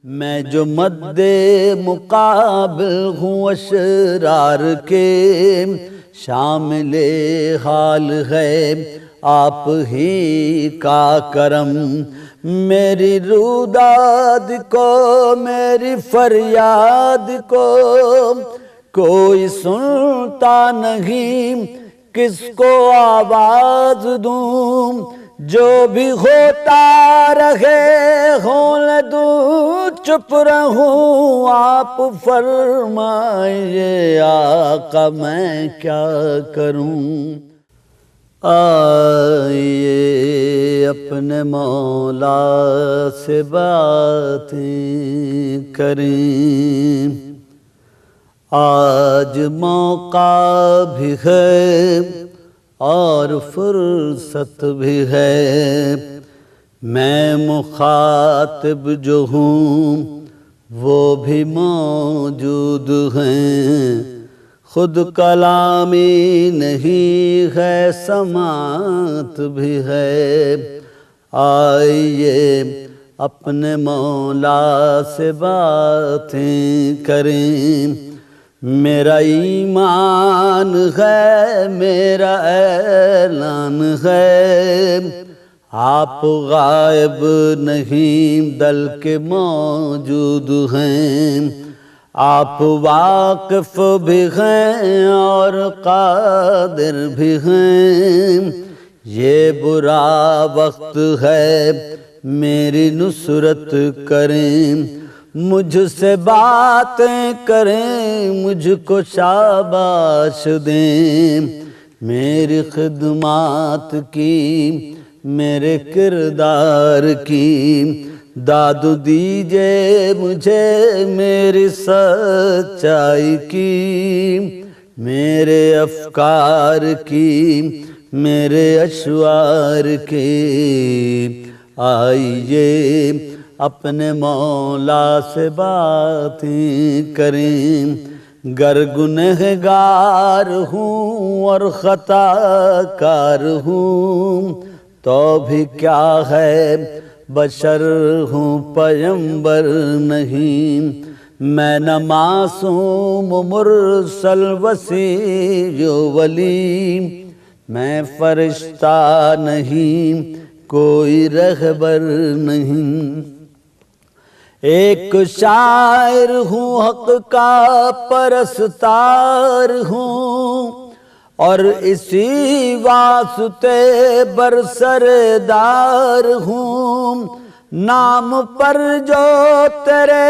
میں جو مد مقابل ہوں اشرار کے، شامل حال ہے آپ ہی کا کرم۔ میری روداد کو، میری فریاد کو کوئی سنتا نہیں، کس کو آواز دوں؟ جو بھی ہوتا رہے ہونے دوں، چپ رہوں آپ فرمائیے آقا میں کیا کروں؟ آئیے اپنے مولا سے باتیں کریں، آج موقع بھی ہے اور فرصت بھی ہے۔ میں مخاطب جو ہوں وہ بھی موجود ہیں، خود کلامی نہیں ہے سماعت بھی ہے۔ آئیے اپنے مولا سے باتیں کریں، میرا ایمان ہے، میرا اعلان ہے، آپ غائب نہیں بلکہ موجود ہیں۔ آپ واقف بھی ہیں اور قادر بھی ہیں، یہ برا وقت ہے میری نصرت کریں، مجھ سے باتیں کریں، مجھ کو شاباش دیں، میری خدمات کی، میرے کردار کی داد دیجئے مجھے، میری سچائی کی، میرے افکار کی، میرے اشعار کی۔ آئیے اپنے مولا سے باتیں کریں، گر گنہگار ہوں اور خطا کار ہوں تو بھی کیا ہے، بشر ہوں پیغمبر نہیں۔ میں نہ معصوم مرسل وصی و ولی، میں فرشتہ نہیں کوئی رہبر نہیں۔ ایک شاعر ہوں حق کا پرستار ہوں، اور اسی واسطے برسردار ہوں۔ نام پر جو تیرے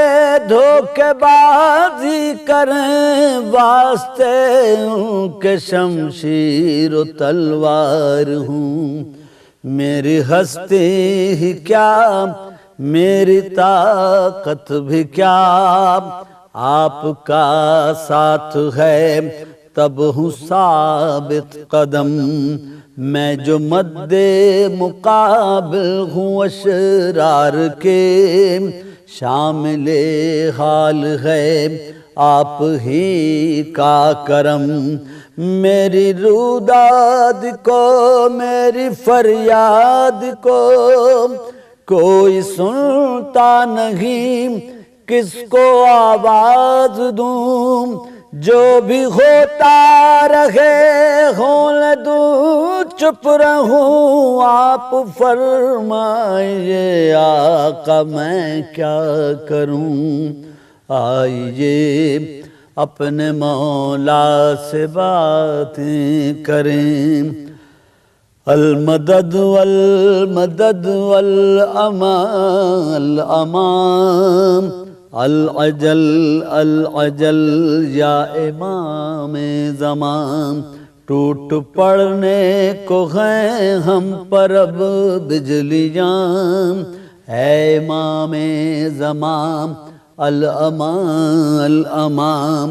دھوکے بازی کریں، واسطے ان کے شمشیر و تلوار ہوں۔ میری ہستی ہی کیا، میری طاقت بھی کیا، آپ کا ساتھ ہے تب ہوں ثابت قدم۔ میں جو مد مقابل ہوں اشرار کے، شامل حال ہے آپ ہی کا کرم۔ میری روداد کو، میری فریاد کو کوئی سنتا نہیں، کس کو آواز دوں؟ جو بھی ہوتا رہے ہونے دوں، چپ رہوں آپ فرمائیے آقا میں کیا کروں؟ آئیے اپنے مولا سے باتیں کریں، المدد والمدد والامان الامان، العجل العجل یا امام زمان۔ ٹوٹ پڑنے کو ہیں ہم پر اب بجلیاں، اے امام زمان الامان الامان۔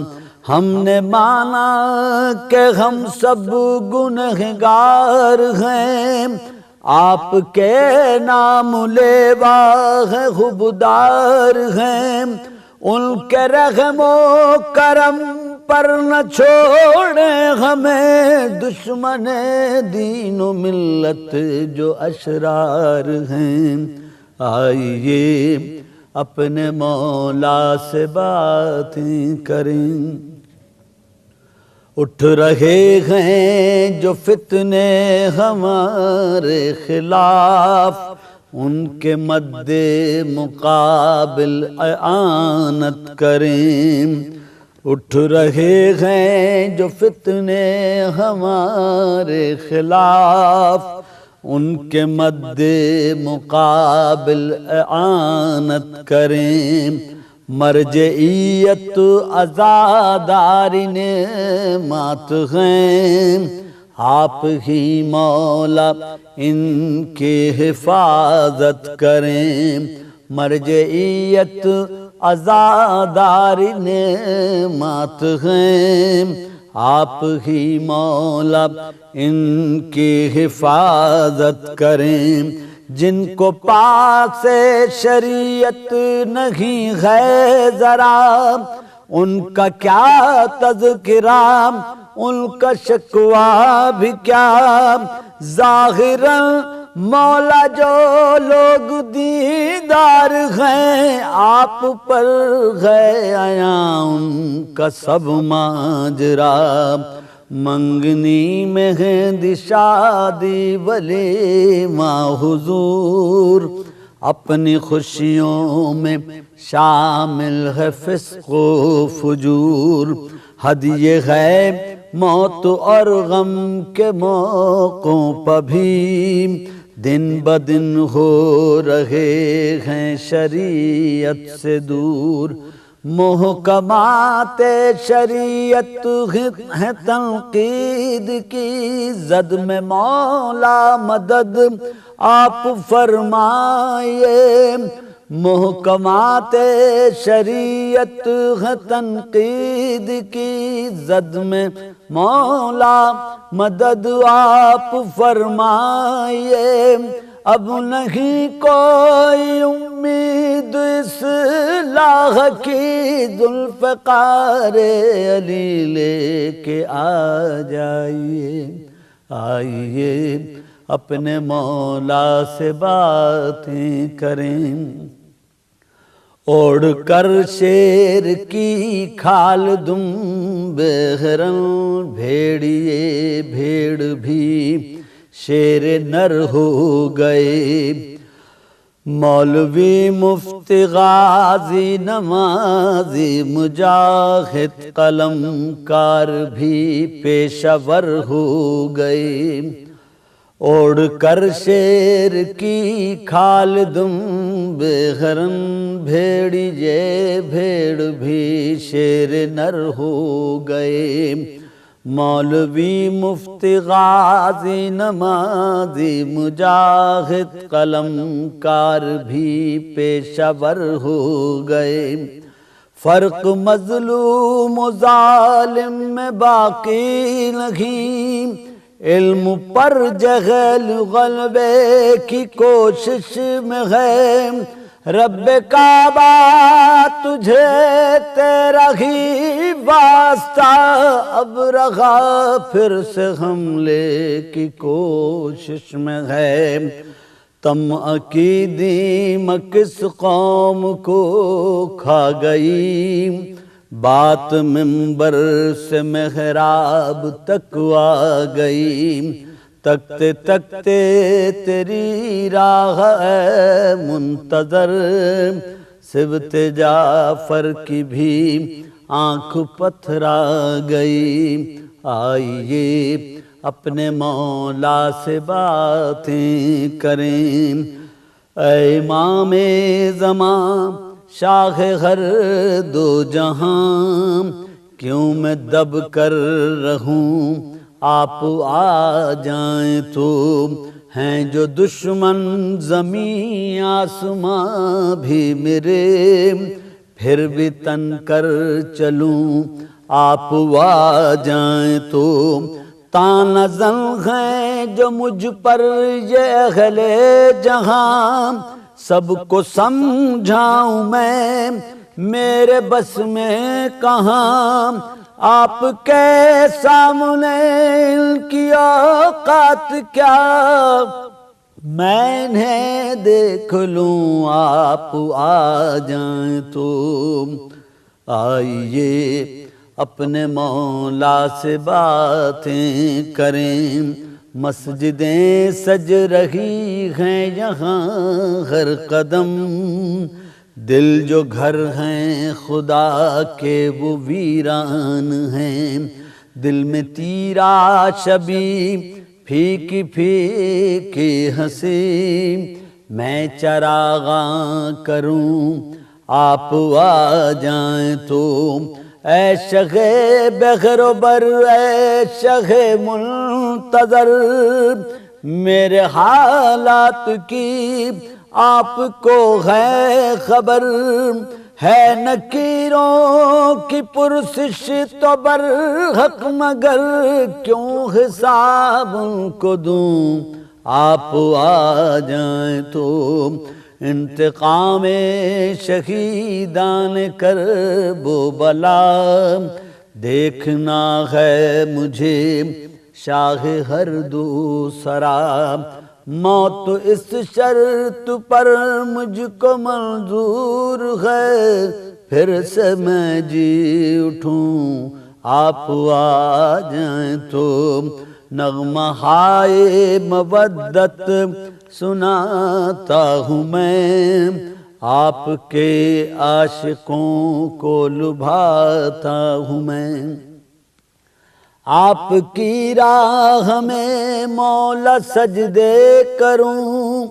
ہم نے مانا کہ ہم سب گنہگار ہیں، آپ کے نام لیوا ہے خوددار ہیں، ان کے رحم و کرم پر نہ چھوڑیں ہمیں، دشمن دین و ملت جو اشرار ہیں۔ آئیے اپنے مولا سے باتیں کریں۔ اٹھ رہے ہیں جو فتنے ہمارے خلاف، ان کے مد مقابل اعانت کریں۔ اٹھ رہے ہیں جو فتنے ہمارے خلاف، ان کے مد مقابل اعانت کریں۔ مرجعیت عزاداری نعمات ہیں، آپ ہی مولا ان کی حفاظت کریں۔ مرجعیت عزاداری نعمات ہیں، آپ ہی مولا ان کی حفاظت کریں۔ جن کو پاک سے شریعت نہیں ہے ذرا، ان کا کیا تذکرہ، ان کا شکوہ بھی کیا۔ ظاہراً مولا جو لوگ دیندار ہیں، آپ پر ہے عیاں ان کا سب ماجرا۔ منگنی مہندی شادی ولیمہ حضور، اپنی خوشیوں میں شامل ہے فسق و فجور۔ ہدیے ہے موت اور غم کے موقعوں پر بھی، دن بدن ہو رہے ہیں شریعت سے دور۔ محکمات شریعت ہے تنقید کی زد میں مولا مدد آپ فرمائیے۔ محکمات شریعت ہے تنقید کی زد میں مولا مدد آپ فرمائیے۔ اب نہیں کوئی امید اصلاح کی، ذوالفقار علی لے کے آ جائیے۔ آئیے اپنے مولا سے باتیں کریں۔ اوڑھ کر شیر کی کھال دم بہرن، بھیڑیے بھیڑ بھی شیر نر ہو گئے۔ مولوی مفتی غازی نمازی مجاہد قلم کار بھی پیشہ ور ہو گئے۔ اوڑھ کر شیر کی کھال دم بہرن، بھیڑیے بھیڑ بھی شیر نر ہو گئے۔ مولوی مفتی غازی نمازی مجاہد قلم کار بھی پیشہ ور ہو گئے۔ فرق مظلوم و ظالم میں باقی نہیں، علم پر جہل غلبے کی کوشش میں ہے۔ رب کعبہ تجھے تیرا ہی واسطہ، اب رہا پھر سے حملے کی کوشش میں ہے۔ طمع کی دیمک کس قوم کو کھا گئی، بات منبر سے محراب تک آ گئی۔ تکتے تکتے تیری راہ اے منتظر، سبت جعفر کی بھی آنکھ پتھرا گئی۔ آئیے اپنے مولا سے باتیں کریں۔ اے امام زمان شاہ ہر دو جہاں، کیوں میں دب کر رہوں آپ آ جائیں تو۔ ہیں جو دشمن زمین آسماں بھی میرے، پھر بھی تن کر چلوں آپ آ جائیں تو۔ تانا زن ہیں جو مجھ پر یہ اہل جہاں، سب کو سمجھاؤں میں میرے بس میں کہاں۔ آپ کے سامنے ان کی اوقات کیا، میں نے دیکھ لوں آپ آ جائیں تو آئیے اپنے مولا سے باتیں کریں، مسجدیں سج رہی ہیں یہاں ہر قدم، دل جو گھر ہیں خدا کے وہ ویران ہیں، دل میں تیرا شبی پھیکی پھیکی ہنسی، میں چراغاں کروں آپ آ جائیں تو، اے شیخ بغیر و بر، اے شیخ منتظر، میرے حالات کی آپ کو ہے خبر، ہے نکیروں کی پرسش تو برحق، مگر کیوں حساب ان کو دوں آپ آ جائیں تو، انتقام شہیدان کرب و بلا دیکھنا ہے مجھے شاہ ہر دوسرا، موت اس شرط پر مجھ کو منظور ہے، پھر سے میں جی اٹھوں آپ آ جائیں تو، نغمہ ہائے مودت سناتا ہوں میں، آپ کے عاشقوں کو لبھاتا ہوں میں، آپ کی راہ میں مولا سجدے کروں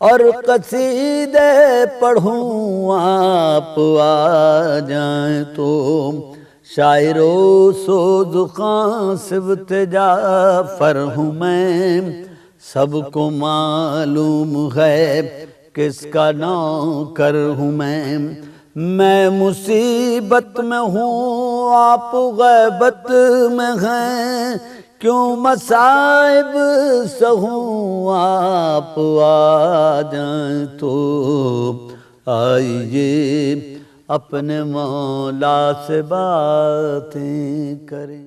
اور قصیدے پڑھوں آپ آ جائیں تو، شاعر و سوزخاں صفت جعفر ہوں میں، سب کو معلوم ہے کس کا نوکر ہوں میں مصیبت میں ہوں آپ غیبت میں ہیں، کیوں مصائب سہوں آپ آ جائیں تو، آئیے اپنے مولا سے باتیں کریں۔